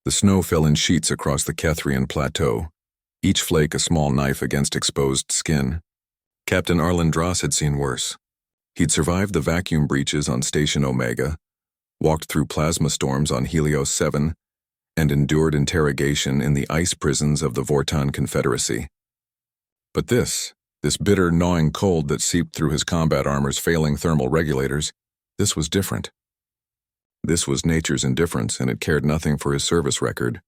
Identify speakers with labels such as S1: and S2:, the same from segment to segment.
S1: The snow fell in sheets across the Kethrian plateau, each flake a small knife against exposed skin. Captain Arlen Dross had seen worse. He'd survived the vacuum breaches on Station Omega, walked through plasma storms on Helios 7, and endured interrogation in the ice prisons of the Vortan Confederacy. But this bitter, gnawing cold that seeped through his combat armor's failing thermal regulators, this was different. This was nature's indifference, and it cared nothing for his service record.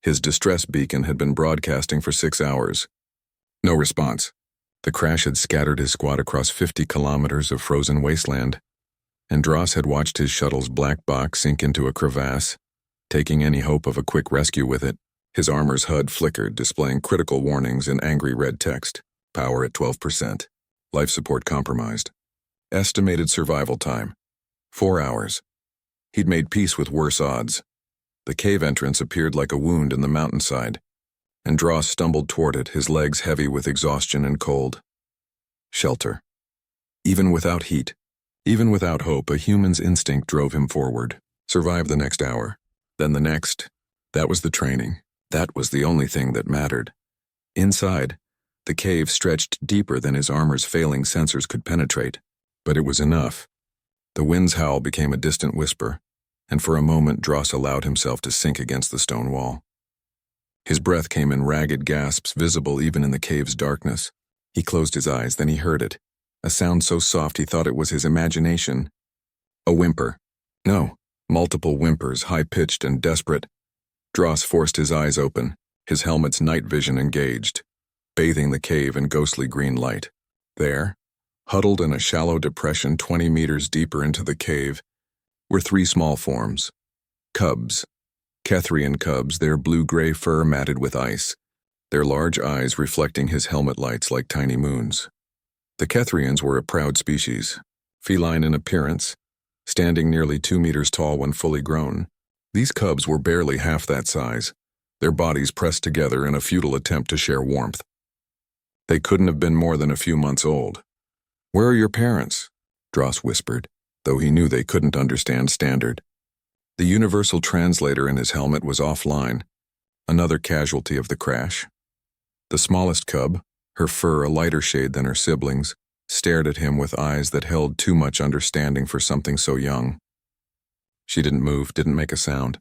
S1: His distress beacon had been broadcasting for 6 hours. No response. The crash had scattered his squad across 50 kilometers of frozen wasteland, and Dross had watched his shuttle's black box sink into a crevasse, taking any hope of a quick rescue with it. His armor's HUD flickered, displaying critical warnings in angry red text. Power at 12%. Life support compromised. Estimated survival time: 4 hours. He'd made peace with worse odds. The cave entrance appeared like a wound in the mountainside, and Dross stumbled toward it, his legs heavy with exhaustion and cold. Shelter. Even without heat, even without hope, a human's instinct drove him forward. Survive the next hour, then the next. That was the training. That was the only thing that mattered. Inside, the cave stretched deeper than his armor's failing sensors could penetrate, but it was enough. The wind's howl became a distant whisper, and for a moment Dross allowed himself to sink against the stone wall. His breath came in ragged gasps, visible even in the cave's darkness. He closed his eyes, then he heard it, a sound so soft he thought it was his imagination. A whimper. No, multiple whimpers, high-pitched and desperate. Dross forced his eyes open, his helmet's night vision engaged, bathing the cave in ghostly green light. There, huddled in a shallow depression 20 meters deeper into the cave, were 3 small forms. Cubs. Kethrian cubs, their blue-gray fur matted with ice, their large eyes reflecting his helmet lights like tiny moons. The Kethrians were a proud species, feline in appearance, standing nearly 2 meters tall when fully grown. These cubs were barely half that size, their bodies pressed together in a futile attempt to share warmth. They couldn't have been more than a few months old. "Where are your parents?" Dross whispered, though he knew they couldn't understand Standard. The universal translator in his helmet was offline, another casualty of the crash. The smallest cub, her fur a lighter shade than her siblings, stared at him with eyes that held too much understanding for something so young. She didn't move, didn't make a sound.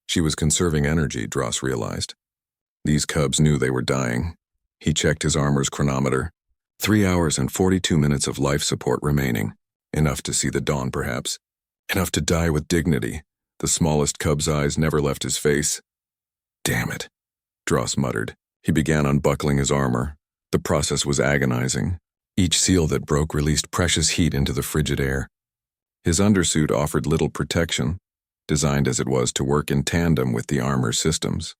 S1: She was conserving energy, Dross realized. These cubs knew they were dying. He checked his armor's chronometer. 3 hours and 42 minutes of life support remaining. Enough to see the dawn, perhaps. Enough to die with dignity. The smallest cub's eyes never left his face. "Damn it," Dross muttered. He began unbuckling his armor. The process was agonizing. Each seal that broke released precious heat into the frigid air. His undersuit offered little protection, designed as it was to work in tandem with the armor's systems.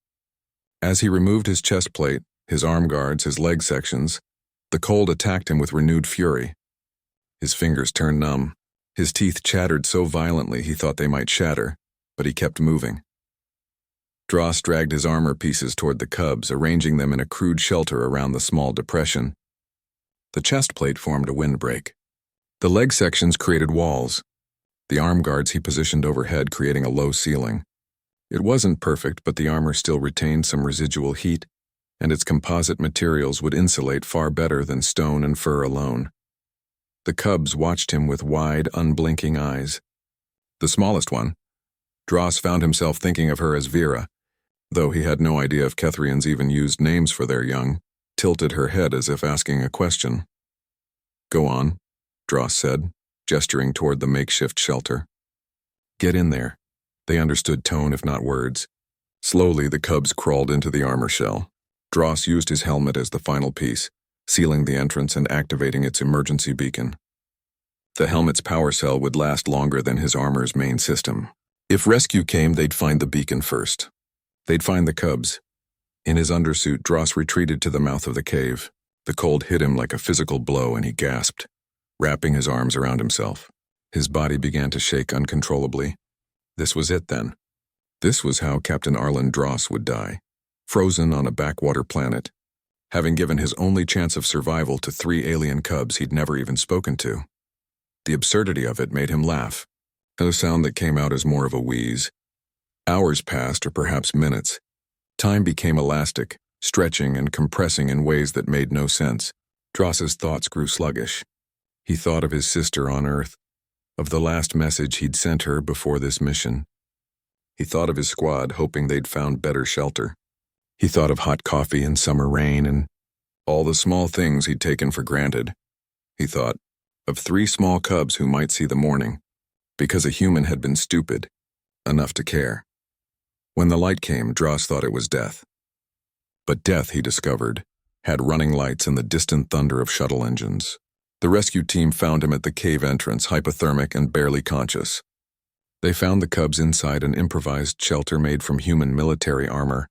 S1: As he removed his chest plate, his arm guards, his leg sections, the cold attacked him with renewed fury. His fingers turned numb. His teeth chattered so violently he thought they might shatter, but he kept moving. Dross dragged his armor pieces toward the cubs, arranging them in a crude shelter around the small depression. The chest plate formed a windbreak. The leg sections created walls. The arm guards he positioned overhead, creating a low ceiling. It wasn't perfect, but the armor still retained some residual heat, and its composite materials would insulate far better than stone and fur alone. The cubs watched him with wide, unblinking eyes. The smallest one, Dross found himself thinking of her as Vera, though he had no idea if Kethrians even used names for their young, tilted her head as if asking a question. "Go on," Dross said, gesturing toward the makeshift shelter. "Get in there." They understood tone if not words. Slowly the cubs crawled into the armor shell. Dross used his helmet as the final piece, sealing the entrance and activating its emergency beacon. The helmet's power cell would last longer than his armor's main system. If rescue came, they'd find the beacon first. They'd find the cubs. In his undersuit, Dross retreated to the mouth of the cave. The cold hit him like a physical blow and he gasped, wrapping his arms around himself. His body began to shake uncontrollably. This was it then. This was how Captain Arlen Dross would die, frozen on a backwater planet, having given his only chance of survival to 3 alien cubs he'd never even spoken to. The absurdity of it made him laugh, a sound that came out as more of a wheeze. Hours passed, or perhaps minutes. Time became elastic, stretching and compressing in ways that made no sense. Dross's thoughts grew sluggish. He thought of his sister on Earth, of the last message he'd sent her before this mission. He thought of his squad, hoping they'd found better shelter. He thought of hot coffee and summer rain and all the small things he'd taken for granted. He thought of 3 small cubs who might see the morning, because a human had been stupid enough to care. When the light came, Dross thought it was death. But death, he discovered, had running lights and the distant thunder of shuttle engines. The rescue team found him at the cave entrance, hypothermic and barely conscious. They found the cubs inside an improvised shelter made from human military armor,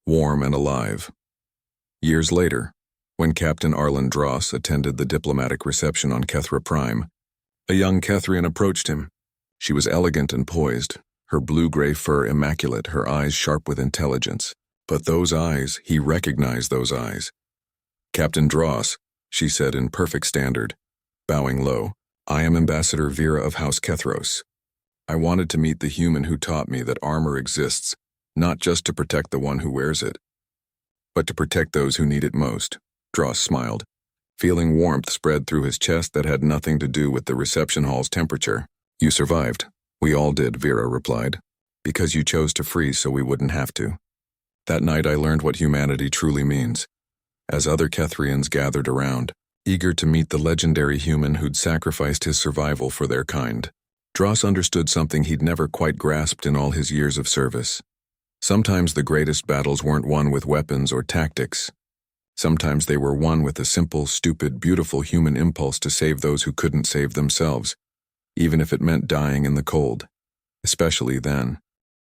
S1: warm and alive. Years later, when Captain Arlen Dross attended the diplomatic reception on Kethra Prime, a young Kethrian approached him. She was elegant and poised, her blue-gray fur immaculate, her eyes sharp with intelligence. But those eyes, he recognized those eyes. "Captain Dross," she said in perfect standard, bowing low, "I am Ambassador Vera of House Kethros. I wanted to meet the human who taught me that armor exists, not just to protect the one who wears it, but to protect those who need it most." Dross smiled, feeling warmth spread through his chest that had nothing to do with the reception hall's temperature. "You survived." "We all did," Vera replied, "because you chose to freeze so we wouldn't have to." That night I learned what humanity truly means. As other Kethrians gathered around, eager to meet the legendary human who'd sacrificed his survival for their kind, Dross understood something he'd never quite grasped in all his years of service. Sometimes the greatest battles weren't won with weapons or tactics. Sometimes they were won with a simple, stupid, beautiful human impulse to save those who couldn't save themselves, even if it meant dying in the cold. Especially then.